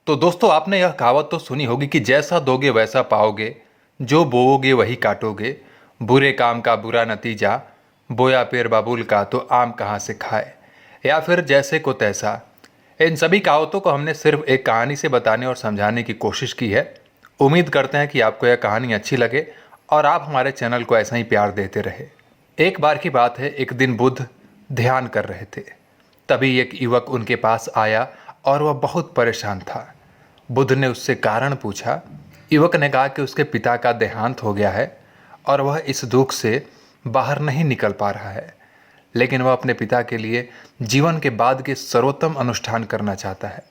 तो दोस्तों, आपने यह कहावत तो सुनी होगी कि जैसा दोगे वैसा पाओगे, जो बोओगे वही काटोगे, बुरे काम का बुरा नतीजा, बोया पेड़ बाबुल का तो आम कहाँ से खाए, या फिर जैसे को तैसा। इन सभी कहावतों को हमने सिर्फ एक कहानी से बताने और समझाने की कोशिश की है। उम्मीद करते हैं कि आपको यह कहानी अच्छी लगे और आप हमारे चैनल को ऐसा ही प्यार देते रहे। एक बार की बात है, एक दिन बुद्ध ध्यान कर रहे थे। तभी एक युवक उनके पास आया और वह बहुत परेशान था। बुद्ध ने उससे कारण पूछा। युवक ने कहा कि उसके पिता का देहांत हो गया है और वह इस दुख से बाहर नहीं निकल पा रहा है, लेकिन वह अपने पिता के लिए जीवन के बाद के सर्वोत्तम अनुष्ठान करना चाहता है,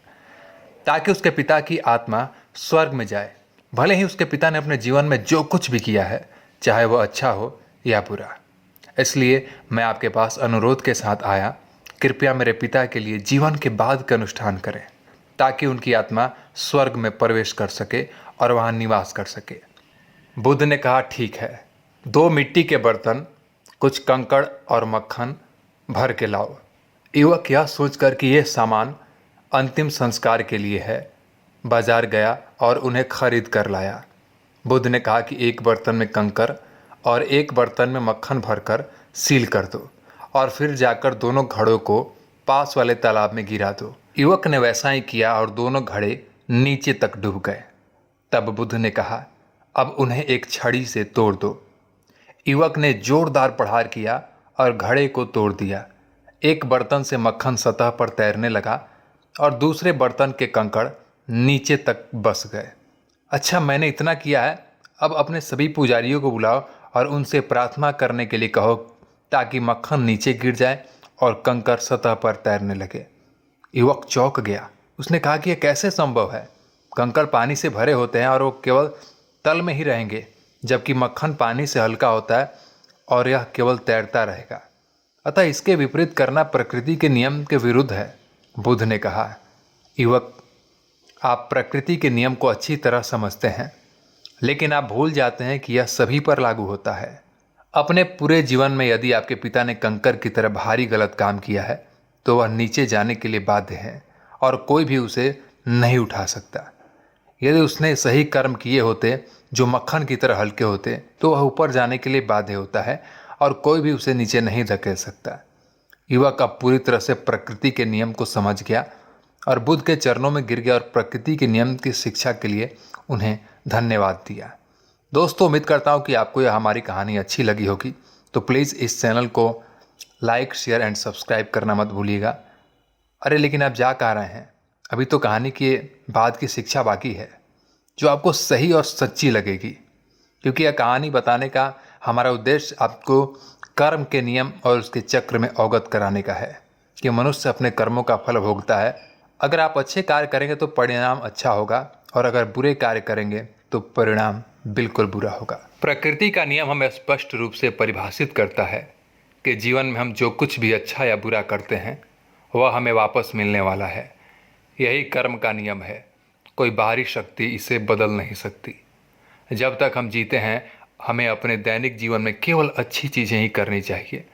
ताकि उसके पिता की आत्मा स्वर्ग में जाए। भले ही उसके पिता ने अपने जीवन में जो कुछ भी किया है, चाहे वह अच्छा हो या बुरा। इसलिए मैं आपके पास अनुरोध के साथ आया, कृपया मेरे पिता के लिए जीवन के बाद का अनुष्ठान करें, ताकि उनकी आत्मा स्वर्ग में प्रवेश कर सके और वहाँ निवास कर सके। बुद्ध ने कहा, ठीक है, 2 मिट्टी के बर्तन, कुछ कंकड़ और मक्खन भर के लाओ। युवक यह सोचकर कि यह सामान अंतिम संस्कार के लिए है, बाजार गया और उन्हें खरीद कर लाया। बुद्ध ने कहा कि एक बर्तन में कंकड़ और एक बर्तन में मक्खन भरकर सील कर दो और फिर जाकर दोनों घड़ों को पास वाले तालाब में गिरा दो। युवक ने वैसा ही किया और दोनों घड़े नीचे तक डूब गए। तब बुद्ध ने कहा, अब उन्हें एक छड़ी से तोड़ दो। युवक ने जोरदार प्रहार किया और घड़े को तोड़ दिया। एक बर्तन से मक्खन सतह पर तैरने लगा और दूसरे बर्तन के कंकड़ नीचे तक बस गए। अच्छा, मैंने इतना किया है, अब अपने सभी पुजारियों को बुलाओ और उनसे प्रार्थना करने के लिए कहो, ताकि मक्खन नीचे गिर जाए और कंकड़ सतह पर तैरने लगे। युवक चौंक गया। उसने कहा कि यह कैसे संभव है? कंकड़ पानी से भरे होते हैं और वो केवल तल में ही रहेंगे, जबकि मक्खन पानी से हल्का होता है और यह केवल तैरता रहेगा। अतः इसके विपरीत करना प्रकृति के नियम के विरुद्ध है। बुद्ध ने कहा, युवक, आप प्रकृति के नियम को अच्छी तरह समझते हैं, लेकिन आप भूल जाते हैं कि यह सभी पर लागू होता है। अपने पूरे जीवन में यदि आपके पिता ने कंकड़ की तरह भारी गलत काम किया है, तो वह नीचे जाने के लिए बाध्य है और कोई भी उसे नहीं उठा सकता। यदि उसने सही कर्म किए होते जो मक्खन की तरह हल्के होते, तो वह ऊपर जाने के लिए बाध्य होता है और कोई भी उसे नीचे नहीं धकेल सकता। युवक अब पूरी तरह से प्रकृति के नियम को समझ गया और बुद्ध के चरणों में गिर गया और प्रकृति के नियम की शिक्षा के लिए उन्हें धन्यवाद दिया। दोस्तों, उम्मीद करता हूँ कि आपको यह हमारी कहानी अच्छी लगी होगी, तो प्लीज़ इस चैनल को लाइक, शेयर एंड सब्सक्राइब करना मत भूलिएगा। अरे लेकिन आप जा कहाँ रहे हैं? अभी तो कहानी के बाद की शिक्षा बाकी है, जो आपको सही और सच्ची लगेगी, क्योंकि यह कहानी बताने का हमारा उद्देश्य आपको कर्म के नियम और उसके चक्र में अवगत कराने का है कि मनुष्य अपने कर्मों का फल भोगता है। अगर आप अच्छे कार्य करेंगे तो परिणाम अच्छा होगा, और अगर बुरे कार्य करेंगे तो परिणाम बिल्कुल बुरा होगा। प्रकृति का नियम हमें स्पष्ट रूप से परिभाषित करता है कि जीवन में हम जो कुछ भी अच्छा या बुरा करते हैं, वह हमें वापस मिलने वाला है। यही कर्म का नियम है। कोई बाहरी शक्ति इसे बदल नहीं सकती। जब तक हम जीते हैं, हमें अपने दैनिक जीवन में केवल अच्छी चीज़ें ही करनी चाहिए।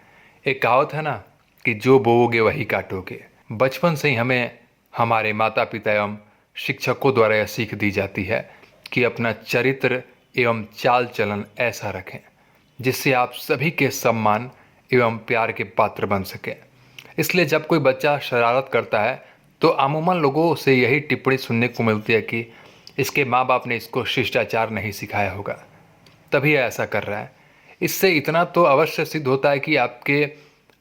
एक कहावत है ना कि जो बोओगे वही काटोगे। बचपन से ही हमें हमारे माता पिता एवं शिक्षकों द्वारा यह सीख दी जाती है कि अपना चरित्र एवं चाल चलन ऐसा रखें जिससे आप सभी के सम्मान एवं प्यार के पात्र बन सकें। इसलिए जब कोई बच्चा शरारत करता है तो अमूमन लोगों से यही टिप्पणी सुनने को मिलती है कि इसके माँ बाप ने इसको शिष्टाचार नहीं सिखाया होगा, तभी ऐसा कर रहा है। इससे इतना तो अवश्य सिद्ध होता है कि आपके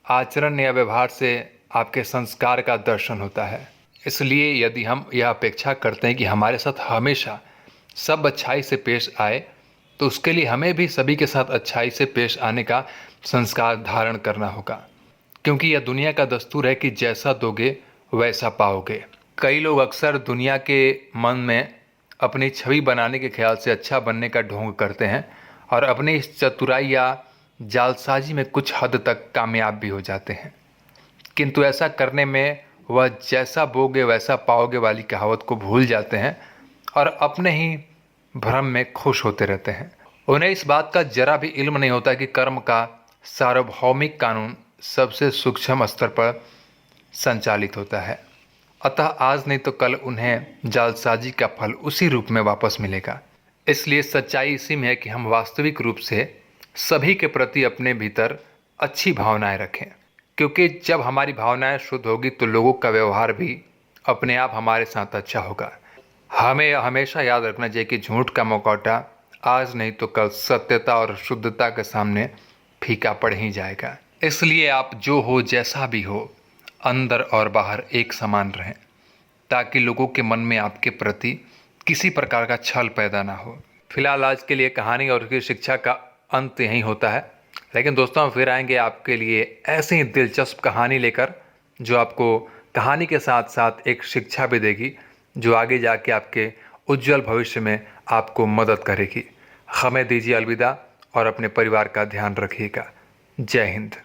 आचरण या व्यवहार से आपके संस्कार का दर्शन होता है। इसलिए यदि हम यह अपेक्षा करते हैं कि हमारे साथ हमेशा सब अच्छाई से पेश आए, तो उसके लिए हमें भी सभी के साथ अच्छाई से पेश आने का संस्कार धारण करना होगा, क्योंकि यह दुनिया का दस्तूर है कि जैसा दोगे वैसा पाओगे। कई लोग अक्सर दुनिया के मन में अपनी छवि बनाने के ख्याल से अच्छा बनने का ढोंग करते हैं और अपनी इस चतुराई या जालसाजी में कुछ हद तक कामयाब भी हो जाते हैं, किंतु ऐसा करने में वह जैसा बोगे वैसा पाओगे वाली कहावत को भूल जाते हैं और अपने ही भ्रम में खुश होते रहते हैं। उन्हें इस बात का जरा भी इल्म नहीं होता कि कर्म का सार्वभौमिक कानून सबसे सूक्ष्म स्तर पर संचालित होता है अतः आज नहीं तो कल उन्हें जालसाजी का फल उसी रूप में वापस मिलेगा। इसलिए सच्चाई इसी में है कि हम वास्तविक रूप से सभी के प्रति अपने भीतर अच्छी भावनाएं रखें, क्योंकि जब हमारी भावनाएं शुद्ध होगी तो लोगों का व्यवहार भी अपने आप हमारे साथ अच्छा होगा। हमें हमेशा याद रखना चाहिए कि झूठ का मुखौटा आज नहीं तो कल सत्यता और शुद्धता के सामने फीका पड़ ही जाएगा। इसलिए आप जो हो जैसा भी हो, अंदर और बाहर एक समान रहें, ताकि लोगों के मन में आपके प्रति किसी प्रकार का छल पैदा ना हो। फिलहाल आज के लिए कहानी और उसकी शिक्षा का अंत यहीं होता है, लेकिन दोस्तों हम फिर आएंगे आपके लिए ऐसी ही दिलचस्प कहानी लेकर, जो आपको कहानी के साथ साथ एक शिक्षा भी देगी, जो आगे जाके आपके उज्जवल भविष्य में आपको मदद करेगी। हमें दीजिए अलविदा और अपने परिवार का ध्यान रखिएगा। जय हिंद।